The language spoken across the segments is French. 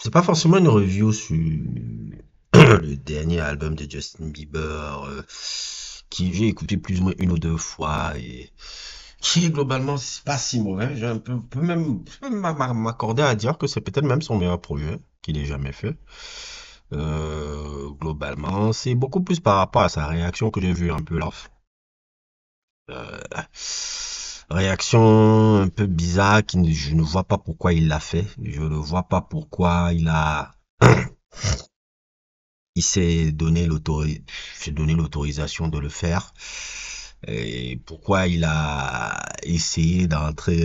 c'est pas forcément une review sur le dernier album de Justin Bieber, qui j'ai écouté plus ou moins une ou deux fois et qui est globalement c'est pas si mauvais. J'ai un peu, peut même m'accorder à dire que c'est peut-être même son meilleur projet qu'il ait jamais fait. Globalement, c'est beaucoup plus par rapport à sa réaction que j'ai vu un peu là. Euh, Réaction un peu bizarre je ne vois pas pourquoi il l'a fait. Je ne vois pas pourquoi il s'est donné l'autorisation de le faire. Et pourquoi il a essayé d'entrer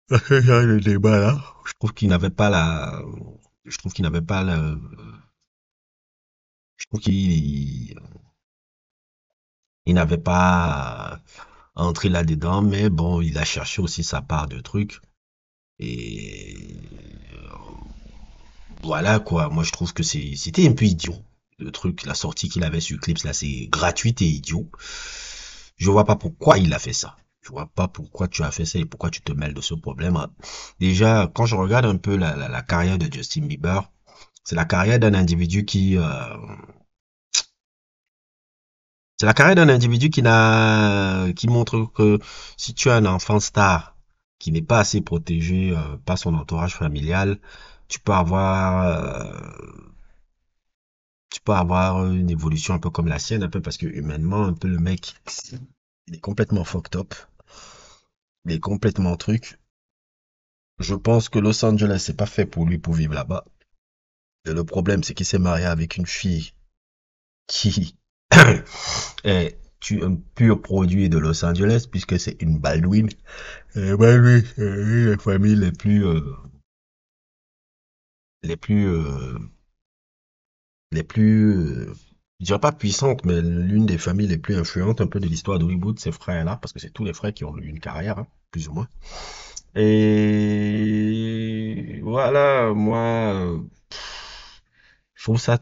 dans le débat là. Je trouve qu'il n'avait pas la, je trouve qu'il n'avait pas la, je trouve il n'avait pas entré là-dedans, mais bon, il a cherché aussi sa part de trucs. Et voilà quoi, moi je trouve que c'était un peu idiot. Le truc, la sortie qu'il avait sur Clips là, c'est gratuit et idiot. Je vois pas pourquoi il a fait ça. Je vois pas pourquoi tu as fait ça et pourquoi tu te mêles de ce problème. Déjà, quand je regarde un peu la carrière de Justin Bieber, c'est la carrière d'un individu c'est la carrière d'un individu qui montre que si tu as un enfant star qui n'est pas assez protégé par son entourage familial, tu peux avoir une évolution un peu comme la sienne, un peu parce que humainement, un peu le mec, il est complètement fucked up, il est complètement truc. Je pense que Los Angeles, c'est pas fait pour lui pour vivre là-bas. Et le problème, c'est qu'il s'est marié avec une fille qui est un pur produit de Los Angeles, puisque c'est une Baldwin. Et Baldwin, c'est les familles les plus, les plus, je dirais pas puissantes, mais l'une des familles les plus influentes un peu de l'histoire d'Hollywood, ces frères-là, parce que c'est tous les frères qui ont eu une carrière, hein, plus ou moins. Et voilà, moi, je trouve ça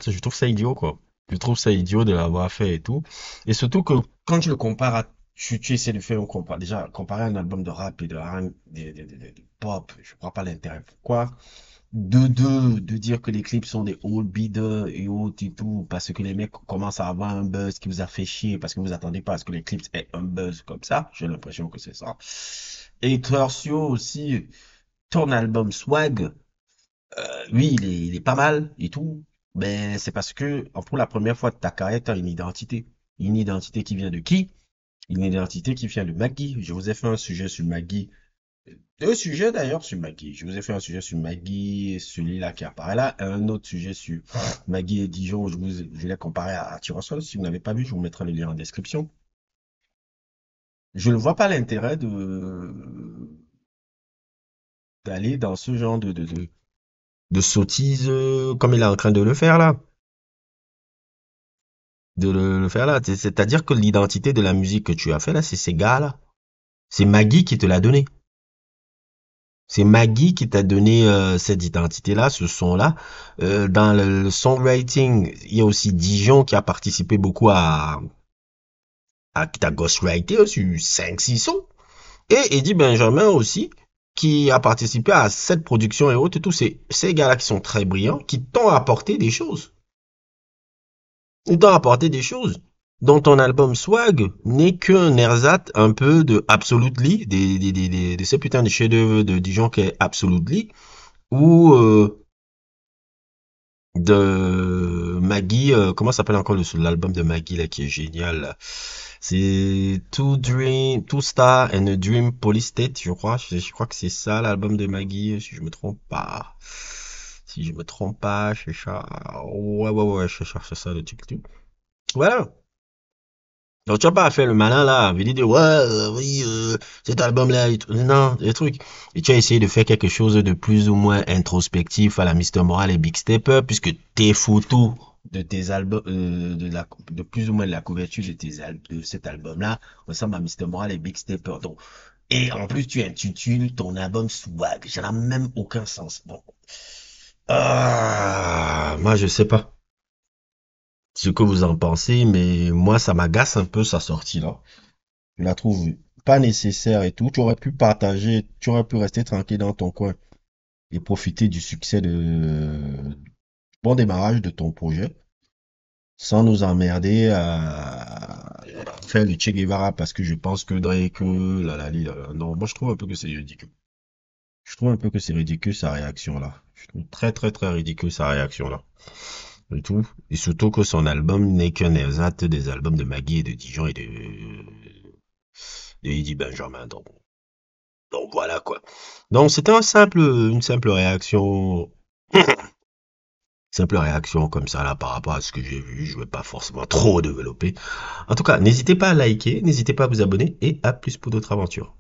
idiot, quoi. Je trouve ça idiot de l'avoir fait et tout. Et surtout que quand tu le compares à, tu essaies de faire un compare, déjà, comparer un album de rap et de R&B, de pop, je crois pas l'intérêt. Pourquoi? De dire que les clips sont des old bideux et autres et tout, parce que les mecs commencent à avoir un buzz qui vous a fait chier, parce que vous attendez pas à ce que les clips aient un buzz comme ça. J'ai l'impression que c'est ça. Et Tertio aussi, ton album Swag, oui, il est pas mal et tout, mais c'est parce que pour la première fois de ta carrière, tu as une identité. Une identité qui vient de qui? Une identité qui vient de Maggie. Je vous ai fait un sujet sur Maggie. Deux sujets d'ailleurs sur Maggie. Je vous ai fait un sujet sur Maggie, celui-là qui apparaît là, et un autre sujet sur Maggie et Dijon. Je l'ai comparé à Tyrosol. Si vous n'avez pas vu, je vous mettrai le lien en description. Je ne vois pas l'intérêt d'aller dans ce genre de sottise comme il est en train de le faire là. Le faire là. C'est-à-dire que l'identité de la musique que tu as fait là, c'est ces gars-là. C'est Maggie qui te l'a donné. C'est Maggie qui t'a donné cette identité-là, ce son-là. Dans le songwriting, il y a aussi Dijon qui a participé beaucoup qui t'a ghostwrité sur 5-6 sons. Et Eddie Benjamin aussi, qui a participé à cette production et autres, tous ces gars-là qui sont très brillants, qui t'ont apporté des choses. Ils t'ont apporté des choses. Dont ton album Swag n'est qu'un ersatz un peu de Absolutely, de ces putains de chefs-d'œuvre de Dijon qui est Absolutely, ou de Maggie, comment s'appelle encore l'album de Maggie là qui est génial là. C'est Two Star and a Dream Police State, je crois. Je crois que c'est ça l'album de Maggie, si je me trompe pas. Si je me trompe pas, c'est ça. Ouais, ouais, ouais, je cherche ça le truc. Voilà. Donc tu vas pas faire le malin là, venir dire ouais, oui, cet album-là, non, des trucs. Et tu as essayé de faire quelque chose de plus ou moins introspectif à la Mister Moral et Big Stepper, puisque tes photos de tes albums, de plus ou moins de la couverture de cet album-là ressemblent à Mister Moral et Big Stepper. Donc, et en plus tu intitules ton album Swag, ça n'a même aucun sens. Bon, moi je sais pas ce que vous en pensez, mais moi ça m'agace un peu sa sortie là. Je la trouve pas nécessaire et tout. Tu aurais pu partager, tu aurais pu rester tranquille dans ton coin et profiter du succès de bon démarrage de ton projet sans nous emmerder à faire le Che Guevara parce que je pense que Drake, non, moi je trouve un peu que c'est ridicule. Je trouve un peu que c'est ridicule sa réaction là. Je trouve très très très ridicule sa réaction là. Et tout. Et surtout que son album n'est qu'un ersatz des albums de Maggie et de Dijon et de Eddie Benjamin. Donc voilà quoi. Donc c'était une simple réaction. Simple réaction comme ça là par rapport à ce que j'ai vu. Je ne vais pas forcément trop développer. En tout cas, n'hésitez pas à liker, n'hésitez pas à vous abonner et à plus pour d'autres aventures.